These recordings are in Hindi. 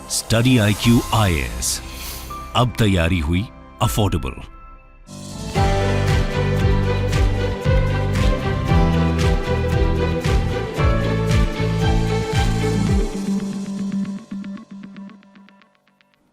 स्टडी IQ IAS, अब तैयारी हुई अफोर्डेबल।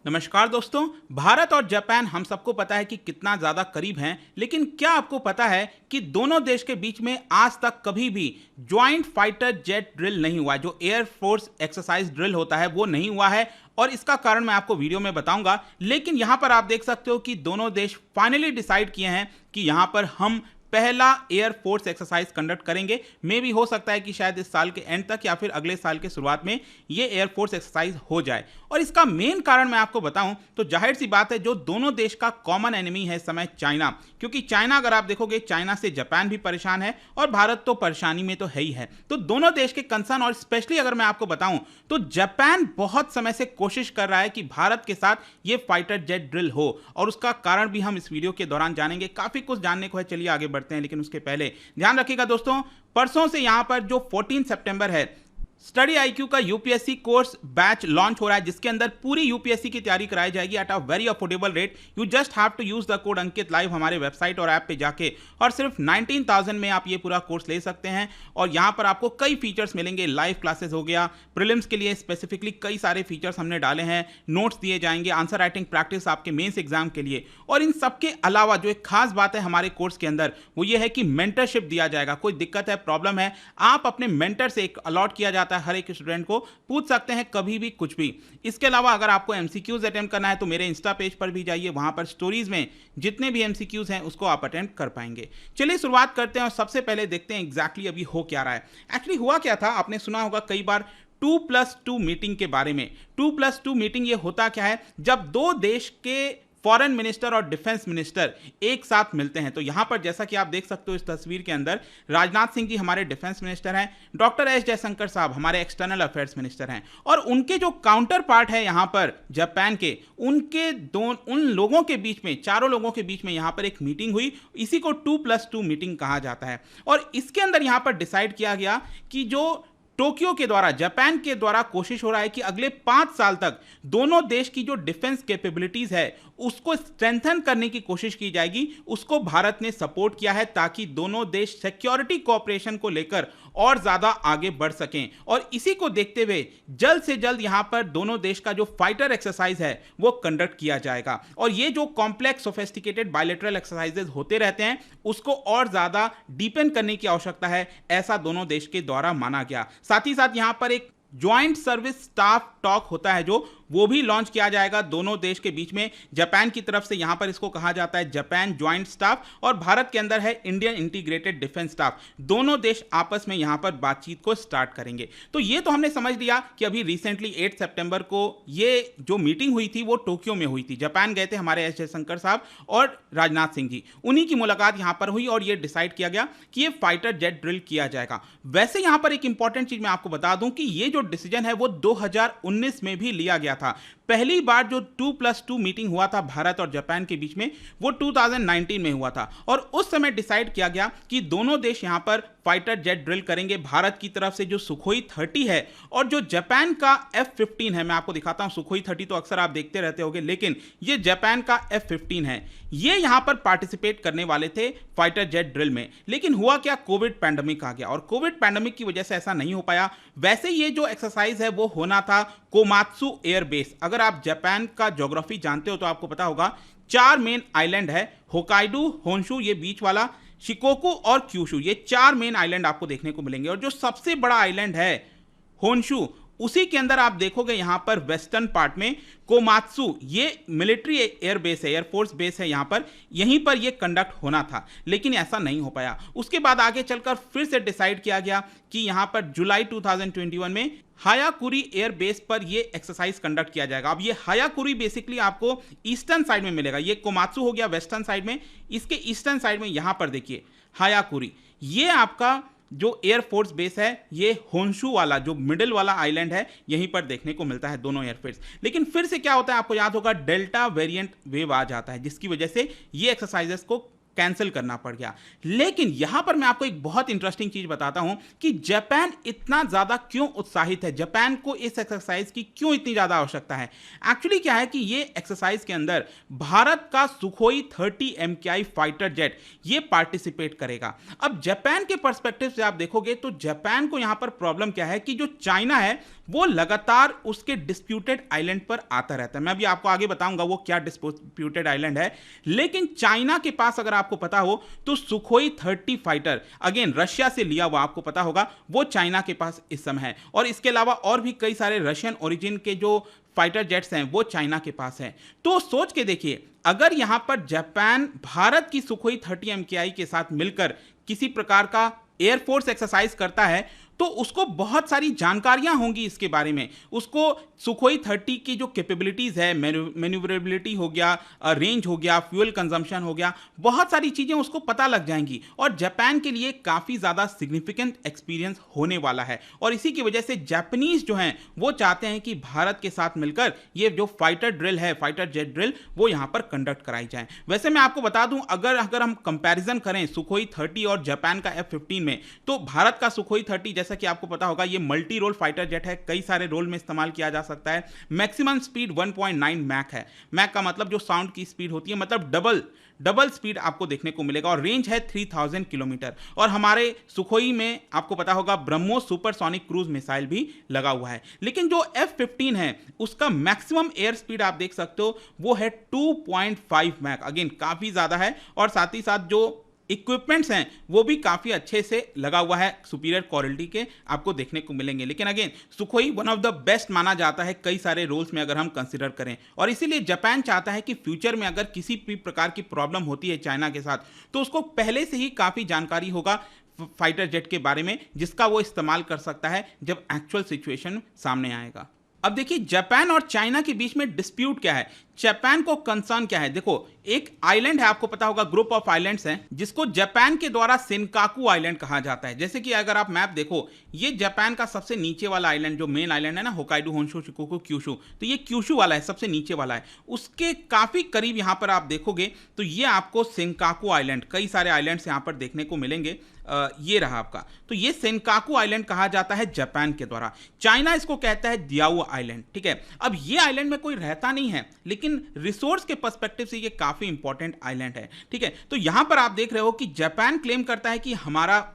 नमस्कार दोस्तों, भारत और जापान हम सबको पता है कि कितना ज़्यादा करीब हैं, लेकिन क्या आपको पता है कि दोनों देश के बीच में आज तक कभी भी ज्वाइंट फाइटर जेट ड्रिल नहीं हुआ। जो एयरफोर्स एक्सरसाइज ड्रिल होता है वो नहीं हुआ है, और इसका कारण मैं आपको वीडियो में बताऊंगा। लेकिन यहां पर आप देख सकते हो कि दोनों देश फाइनली डिसाइड किए हैं कि यहां पर हम पहला एयरफोर्स एक्सरसाइज कंडक्ट करेंगे। मे भी हो सकता है कि शायद इस साल के एंड तक या फिर अगले साल के शुरुआत में ये एयरफोर्स एक्सरसाइज हो जाए। और इसका मेन कारण मैं आपको बताऊं तो जाहिर सी बात है, जो दोनों देश का कॉमन एनिमी है इस समय चाइना। क्योंकि चाइना, अगर आप देखोगे, चाइना से जापान भी परेशान है और भारत तो परेशानी में तो है ही है। तो दोनों देश के कंसर्न, और स्पेशली अगर मैं आपको बताऊं तो जापान बहुत समय से कोशिश कर रहा है कि भारत के साथ ये फाइटर जेट ड्रिल हो, और उसका कारण भी हम इस वीडियो के दौरान जानेंगे। काफी कुछ जानने को है, चलिए आगे बढ़ते हैं। लेकिन उसके पहले ध्यान रखिएगा दोस्तों, परसों से यहां पर जो 14 सितंबर है, स्टडी IQ का यूपीएससी कोर्स बैच लॉन्च हो रहा है, जिसके अंदर पूरी यूपीएससी की तैयारी कराई जाएगी at a very affordable rate. You just have to use the code Ankit live हमारे वेबसाइट और ऐप पे जाके, और सिर्फ 19,000 में आप ये पूरा कोर्स ले सकते हैं। और यहां पर आपको कई फीचर्स मिलेंगे, लाइव क्लासेस हो गया, प्रीलिम्स के लिए स्पेसिफिकली कई सारे फीचर्स हमने डाले हैं, नोट्स दिए जाएंगे, आंसर राइटिंग प्रैक्टिस आपके मेंस एग्जाम के लिए। और इन सबके अलावा जो एक खास बात है हमारे कोर्स के अंदर, वो ये है कि मेंटरशिप दिया जाएगा। कोई दिक्कत है, प्रॉब्लम है, आप अपने मेंटर से, एक अलॉट किया जाता है हर एक स्टूडेंट को, पूछ सकते हैं कभी भी कुछ भी। इसके अलावा अगर आपको MCQs अटेम्प्ट करना है तो मेरे इंस्टा पेज पर भी जाइए, वहां पर स्टोरीज में जितने भी MCQs हैं उसको आप अटेम्प्ट कर पाएंगे। चलिए शुरुआत करते हैं और सबसे पहले देखते हैं एग्जैक्टली अभी हो क्या रहा है। एक्चुअली हुआ क्या था, आपने सुना होगा कई बार 2+2 मीटिंग के बारे में। 2+2 मीटिंग ये होता क्या है, जब दो देश के फॉरेन मिनिस्टर और डिफेंस मिनिस्टर एक साथ मिलते हैं। तो यहां पर जैसा कि आप देख सकते हो इस तस्वीर के अंदर, राजनाथ सिंह जी हमारे डिफेंस मिनिस्टर हैं, डॉक्टर एस जयशंकर साहब हमारे एक्सटर्नल अफेयर्स मिनिस्टर हैं, और उनके जो काउंटर पार्ट है यहां पर जापान के, उन लोगों के बीच में, चारों लोगों के बीच में यहां पर एक मीटिंग हुई। इसी को 2+2 मीटिंग कहा जाता है। और इसके अंदर यहां पर डिसाइड किया गया कि जो टोक्यो के द्वारा, जापान के द्वारा कोशिश हो रहा है कि अगले 5 साल तक दोनों देश की जो डिफेंस कैपेबिलिटीज है उसको स्ट्रेंथन करने की कोशिश की जाएगी। उसको भारत ने सपोर्ट किया है ताकि दोनों देश सिक्योरिटी कोऑपरेशन को लेकर और ज्यादा आगे बढ़ सकें। और इसी को देखते हुए जल्द से जल्द यहां पर दोनों देश का जो फाइटर एक्सरसाइज है वो कंडक्ट किया जाएगा। और ये जो कॉम्प्लेक्स सोफिस्टिकेटेड बायलैटरल एक्सरसाइजेज होते रहते हैं उसको और ज्यादा डीपेन करने की आवश्यकता है, ऐसा दोनों देश के द्वारा माना गया। साथ ही साथ यहां पर एक ज्वाइंट सर्विस स्टाफ टॉक होता है, जो वो भी लॉन्च किया जाएगा दोनों देश के बीच में। जापान की तरफ से यहां पर इसको कहा जाता है जापान ज्वाइंट स्टाफ, और भारत के अंदर है इंडियन इंटीग्रेटेड डिफेंस स्टाफ। दोनों देश आपस में यहां पर बातचीत को स्टार्ट करेंगे। तो ये तो हमने समझ लिया कि अभी रिसेंटली 8 सितंबर को ये जो मीटिंग हुई थी वो टोक्यो में हुई थी। जापान गए थे हमारे एस जयशंकर साहब और राजनाथ सिंह जी, उन्हीं की मुलाकात यहां पर हुई, और ये डिसाइड किया गया कि ये फाइटर जेट ड्रिल किया जाएगा। वैसे यहां पर एक इंपॉर्टेंट चीज मैं आपको बता दूं कि ये जो डिसीजन है वो 2019 में भी लिया गया था। पहली बार जो 2+2 मीटिंग हुआ था भारत और जापान के बीच में वो 2019 में हुआ था, और उस समय डिसाइड किया गया कि दोनों देश यहां पर फाइटर जेट ड्रिल करेंगे। भारत की तरफ से जो सुखोई 30 है और जो जापान का F-15 है, मैं आपको दिखाता हूं। सुखोई 30 तो अक्सर आप देखते रहते होंगे, लेकिन ये जापान का F-15 है, ये यहां पर पार्टिसिपेट करने वाले थे फाइटर जेट ड्रिल में। लेकिन हुआ क्या, कोविड पैंडेमिक आ गया, और कोविड पैंडेमिक की वजह से ऐसा नहीं हो पाया। वैसे ये जो एक्सरसाइज है वो होना था कोमात्सु एयरबेस। अगर आप जापान का ज्योग्राफी जानते हो तो आपको पता होगा 4 मेन आइलैंड है, होकाइडो, होन्शु ये बीच वाला, शिकोकू और क्यूशु, ये 4 मेन आइलैंड आपको देखने को मिलेंगे। और जो सबसे बड़ा आइलैंड है होन्शु, उसी के अंदर आप देखोगे यहां पर वेस्टर्न पार्ट में कोमात्सु, ये मिलिट्री एयरबेस है, एयरफोर्स बेस है यहां पर, यहीं पर ये कंडक्ट होना था, लेकिन ऐसा नहीं हो पाया। उसके बाद आगे चलकर फिर से डिसाइड किया गया कि यहां पर जुलाई 2021 में हायाकुरी एयर बेस पर ये एक्सरसाइज कंडक्ट किया जाएगा। अब ये हायाकुरी बेसिकली आपको ईस्टर्न साइड में मिलेगा, ये कोमात्सु हो गया वेस्टर्न साइड में, इसके ईस्टर्न साइड में यहां पर देखिए हायाकुरी, ये आपका जो एयरफोर्स बेस है, ये होन्शु वाला जो मिडिल वाला आइलैंड है, यहीं पर देखने को मिलता है दोनों एयरफोर्स। लेकिन फिर से क्या होता है, आपको याद होगा डेल्टा वेरिएंट वेव आ जाता है, जिसकी वजह से ये एक्सरसाइजेस को कैंसिल करना पड़ गया। लेकिन यहां पर मैं आपको एक बहुत इंटरेस्टिंग चीज बताता हूं कि जापान इतना ज्यादा क्यों उत्साहित है, जापान को इस एक्सरसाइज की क्यों इतनी ज्यादा आवश्यकता है। एक्चुअली क्या है कि ये एक्सरसाइज के अंदर भारत का सुखोई 30 MKI फाइटर जेट ये पार्टिसिपेट करेगा। अब जापान के पर्सपेक्टिव से आप देखोगे तो जापान को यहां पर प्रॉब्लम क्या है कि जो चाइना है वो लगातार उसके डिस्प्यूटेड आइलैंड पर आता रहता है। मैं अभी आपको आगे बताऊंगा वो क्या डिस्प्यूटेड आइलैंड है। लेकिन चाइना के पास अगर आपको पता हो तो सुखोई 30 फाइटर अगेन रशिया से लिया हुआ, आपको पता होगा वो चाइना के पास इस समय है, और इसके अलावा और भी कई सारे रशियन ओरिजिन के जो फाइटर जेट्स हैं वो चाइना के पास हैं। तो सोच के देखिए, अगर यहां पर जापान भारत की सुखोई 30 MKI के साथ मिलकर किसी प्रकार का एयरफोर्स एक्सरसाइज करता है तो उसको बहुत सारी जानकारियां होंगी इसके बारे में। उसको सुखोई 30 की जो कैपेबिलिटीज है, मैन्यूवरेबिलिटी हो गया, रेंज हो गया, फ्यूल कंजम्पशन हो गया, बहुत सारी चीजें उसको पता लग जाएंगी, और जापान के लिए काफी ज्यादा सिग्निफिकेंट एक्सपीरियंस होने वाला है। और इसी की वजह से जापानीज जो हैं वो चाहते हैं कि भारत के साथ मिलकर ये जो फाइटर ड्रिल है, फाइटर जेट ड्रिल, वो यहां पर कंडक्ट कराई जाए। वैसे मैं आपको बता दूं, अगर हम कंपैरिजन करें सुखोई 30 और जापान का F-15 में, तो भारत का सुखोई 30 जैसा कि आपको पता होगा ये मल्टी रोल फाइटर जेट है, कई सारे रोल में इस्तेमाल किया जा सकता है। मैक्सिमम स्पीड 1.9 मैक है। मैक का मतलब जो साउंड की स्पीड होती है, मतलब डबल स्पीड आपको देखने को मिलेगा, और रेंज है 3000 किलोमीटर। और हमारे सुखोई में आपको पता होगा ब्रह्मोस सुपरसोनिक क्रूज मिसाइल भी लगा हुआ है। लेकिन जो F-15 है उसका मैक्सिमम एयर स्पीड आप देख सकते हो वो है 2.5 मैक, अगेन काफी ज्यादा है, और साथ ही साथ जो इक्विपमेंट्स हैं वो भी काफी अच्छे से लगा हुआ है, सुपीरियर क्वालिटी के आपको देखने को मिलेंगे। लेकिन again Sukhoi one of the best माना जाता है कई सारे रोल्स में अगर हम कंसीडर करें, और इसीलिए जापान चाहता है कि फ्यूचर में अगर किसी भी प्रकार की प्रॉब्लम होती है चाइना के साथ तो उसको पहले से ही काफी जानकारी होगा फाइटर जेट के बारे में, जिसका वो इस्तेमाल कर सकता है जब एक्चुअल सिचुएशन सामने आएगा। अब देखिए जापान और चाइना के बीच में डिस्प्यूट क्या है, जापान को कंसर्न क्या है। देखो एक आइलैंड है, आपको पता होगा ग्रुप ऑफ आइलैंड्स हैं, जिसको जापान के द्वारा सेनकाकू आइलैंड कहा जाता है। जैसे कि अगर आप मैप देखो, ये जापान का सबसे नीचे वाला आइलैंड, जो मेन आइलैंड है ना, होकाइडो, होन्शु, शिकोकू, क्यूशु, तो ये क्यूशु वाला है, सबसे नीचे वाला है। उसके काफी करीब यहां पर आप देखोगे तो ये आपको सेनकाकू आइलैंड, कई सारे आइलैंड्स यहां पर देखने को मिलेंगे। ये रहा आपका, तो ये सेनकाकू आइलैंड कहा जाता है जापान के द्वारा। चाइना इसको कहता है दियाओ आइलैंड, ठीक है। अब ये आइलैंड में कोई रहता नहीं है, लेकिन रिसोर्स के पर्सपेक्टिव से ये काफी इंपॉर्टेंट आइलैंड है, ठीक है। तो यहां पर आप देख रहे हो कि जापान क्लेम करता है कि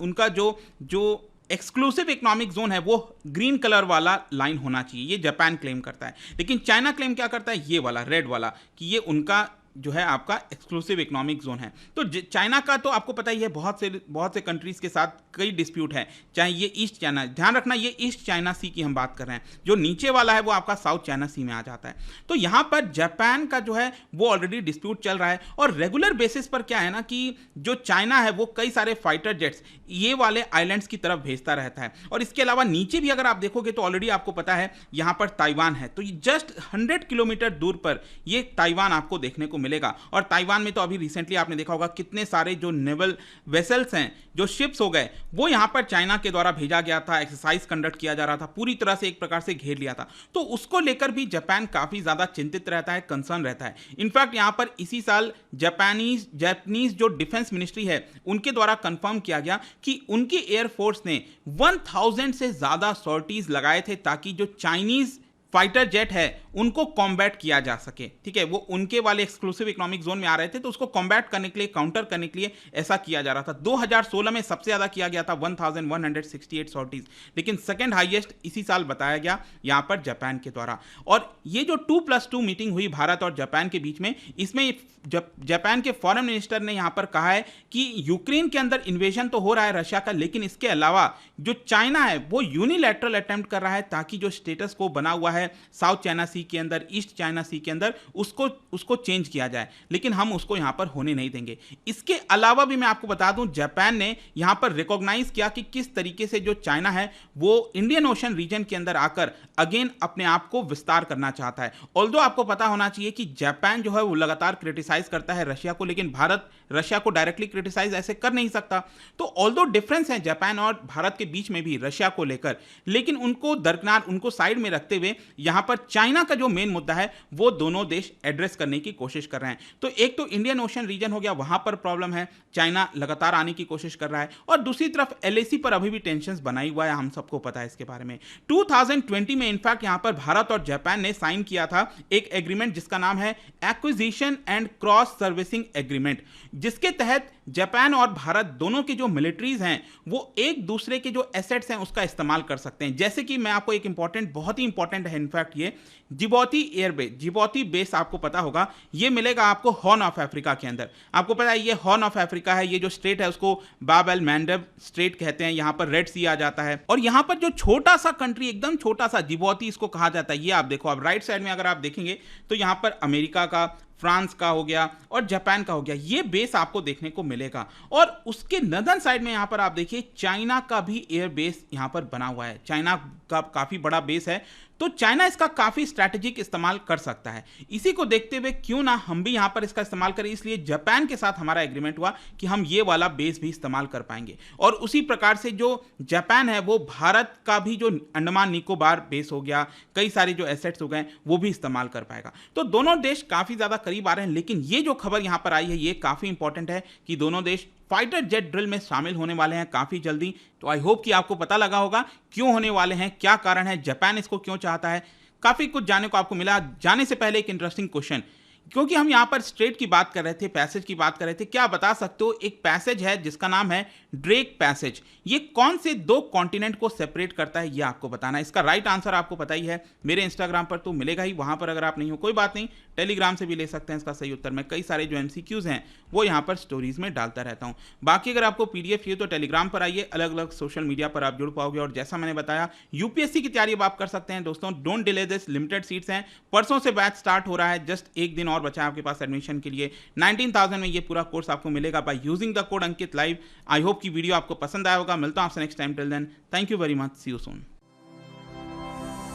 उनका जो एक्सक्लूसिव इकोनॉमिक जोन है वो ग्रीन कलर वाला लाइन होना चाहिए, ये जापान क्लेम करता है। लेकिन चाइना क्लेम क्या करता है, ये वाला रेड वाला, कि ये उनका जो है आपका एक्सक्लूसिव इकोनॉमिक जोन है। तो चाइना का तो आपको पता ही है बहुत से कंट्रीज के साथ कई डिस्प्यूट है, चाहे ये ईस्ट चाइना, ध्यान रखना ये ईस्ट चाइना सी की हम बात कर रहे हैं, जो नीचे वाला है वो आपका साउथ चाइना सी में आ जाता है। तो यहां पर जापान का जो है वो ऑलरेडी डिस्प्यूट चल रहा है, और रेगुलर बेसिस पर क्या है ना कि जो चाइना है वो कई सारे फाइटर जेट्स ये वाले आइलैंड्स की तरफ भेजता रहता है। और इसके अलावा नीचे भी अगर आप देखोगे तो ऑलरेडी आपको पता है यहां पर ताइवान है, तो जस्ट 100 किलोमीटर दूर पर ये ताइवान आपको देखने को मिलेगा। और ताइवान में तो अभी रिसेंटली आपने देखा होगा कितने सारे जो नेवल वेसल्स हैं, जो शिप्स हो गए, वो यहां पर चाइना के द्वारा भेजा गया था, एक्सरसाइज कंडक्ट किया जा रहा था, पूरी तरह से एक प्रकार से घेर लिया था। तो उसको लेकर भी जापान काफी ज्यादा चिंतित रहता है, कंसर्न रहता है। इनफैक्ट यहां पर इसी साल जापानीज जो डिफेंस मिनिस्ट्री है उनके द्वारा कंफर्म किया गया कि उनकी एयरफोर्स ने 1000 से ज्यादा सॉर्टीज लगाए थे ताकि जो चाइनीज फाइटर जेट है उनको कॉम्बैट किया जा सके, ठीक है। वो उनके वाले एक्सक्लूसिव इकोनॉमिक जोन में आ रहे थे, तो उसको कॉम्बैट करने के लिए, काउंटर करने के लिए ऐसा किया जा रहा था। 2016 में सबसे ज्यादा किया गया था 1168 सॉर्टीज, लेकिन सेकंड हाईएस्ट इसी साल बताया गया यहां पर जापान के द्वारा। और ये जो 2+2 मीटिंग हुई भारत और जापान के बीच में, इसमें जापान के फॉरेन मिनिस्टर ने यहां पर कहा है कि यूक्रेन के अंदर इन्वेजन तो हो रहा है रशिया का, लेकिन इसके अलावा जो चाइना है वो यूनिलैटरल अटेम्प्ट कर रहा है ताकि जो स्टेटस को बना हुआ है साउथ चाइना सी के अंदर, ईस्ट चाइना सी के अंदर, उसको चेंज किया जाए, लेकिन हम उसको यहां पर होने नहीं देंगे। इसके अलावा भी मैं आपको बता दूं, जापान ने यहां पर रिकॉग्नाइज किया कि किस तरीके से जो चाइना है वो इंडियन ओशन रीजन के अंदर आकर अगेन अपने आप को विस्तार करना चाहता है। ऑल्दो आपको पता होना चाहिए कि जापान जो है वो लगातार क्रिटिसाइज करता है रशिया को, लेकिन भारत रशिया को डायरेक्टली क्रिटिसाइज ऐसे कर नहीं सकता। तो ऑल्दो डिफरेंस है जापान और भारत के बीच में भी रशिया को लेकर, लेकिन उनको दरकिनार, उनको साइड में रखते हुए यहां पर चाइना का जो मेन मुद्दा है वो दोनों देश एड्रेस करने की कोशिश कर रहे हैं। तो एक तो इंडियन ओशन रीजन हो गया, वहां पर प्रॉब्लम है, चाइना लगातार आने की कोशिश कर रहा है, और दूसरी तरफ एलएसी पर अभी भी टेंशन बनाई हुआ है, हम सबको पता है इसके बारे में। 2020 में इनफैक्ट यहां पर भारत और जापान ने साइन किया था एक एग्रीमेंट जिसका नाम है acquisition and cross servicing agreement, जिसके तहत जापान और भारत दोनों की जो मिलिट्रीज हैं वो एक दूसरे के जो एसेट्स हैं उसका इस्तेमाल कर सकते हैं। जैसे कि मैं आपको एक इंपॉर्टेंट, बहुत ही इंपॉर्टेंट है इनफैक्ट ये जिबौती एयरबेस, जिबौती बेस आपको पता होगा, ये मिलेगा आपको हॉर्न ऑफ अफ्रीका के अंदर। आपको पता है ये हॉर्न ऑफ अफ्रीका है, ये जो स्ट्रेट है उसको बाब एल मैंडेब स्ट्रेट कहते हैं, यहाँ पर रेड सी आ जाता है, और यहाँ पर जो छोटा सा कंट्री, एकदम छोटा सा जिबौती इसको कहा जाता है। ये आप देखो, आप राइट साइड में अगर आप देखेंगे तो यहाँ पर अमेरिका का, फ्रांस का हो गया और जापान का हो गया, ये बेस आपको देखने को मिलेगा। और उसके नदर्न साइड में यहां पर आप देखिए चाइना का भी एयर बेस यहां पर बना हुआ है, चाइना का काफी बड़ा बेस है, तो चाइना इसका काफी स्ट्रैटेजिक इस्तेमाल कर सकता है। इसी को देखते हुए क्यों ना हम भी यहां पर इसका इस्तेमाल करें, इसलिए जापान के साथ हमारा एग्रीमेंट हुआ कि हम ये वाला बेस भी इस्तेमाल कर पाएंगे। और उसी प्रकार से जो जापान है वो भारत का भी जो अंडमान निकोबार बेस हो गया, कई सारे जो एसेट्स हो गए वो भी इस्तेमाल कर पाएगा। तो दोनों देश काफी ज्यादा करीब आ रहे हैं, लेकिन ये जो खबर यहां पर आई है ये काफी इंपॉर्टेंट है कि दोनों देश फाइटर जेट ड्रिल में शामिल होने वाले हैं काफी जल्दी। तो आई होप कि आपको पता लगा होगा क्यों होने वाले हैं, क्या कारण है, जापान इसको क्यों चाहता है, काफी कुछ जानने को आपको मिला। जाने से पहले एक इंटरेस्टिंग क्वेश्चन, क्योंकि हम यहां पर स्ट्रेट की बात कर रहे थे, पैसेज की बात कर रहे थे, क्या बता सकते हो एक पैसेज है जिसका नाम है ड्रेक पैसेज, ये कौन से दो कॉन्टिनेंट को सेपरेट करता है, ये आपको बताना है। इसका राइट आंसर आपको पता ही है, मेरे इंस्टाग्राम पर तो मिलेगा ही, वहां पर अगर आप नहीं हो कोई बात नहीं, टेलीग्राम से भी ले सकते हैं इसका सही उत्तर। मैं कई सारे जो एमसीक्यूज हैं वो यहाँ पर स्टोरीज में डालता रहता हूँ। बाकी अगर आपको पीडीएफ चाहिए तो टेलीग्राम पर आइए, अलग अलग सोशल मीडिया पर आप जुड़ पाओगे। और जैसा मैंने बताया यूपीएससी की तैयारी अब आप कर सकते हैं दोस्तों, don't delay this, limited seats हैं, परसों से बैच स्टार्ट हो रहा है, जस्ट एक दिन और बचा है आपके पास एडमिशन के लिए। 19,000 में ये पूरा कोर्स आपको मिलेगा by using the code Ankit live. I hope की वीडियो आपको पसंद आया होगा, मिलता हूं आपसे next time, till then thank you very much, see you soon.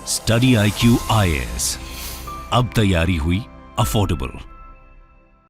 Study IQ IAS, अब तैयारी हुई अफोर्डेबल।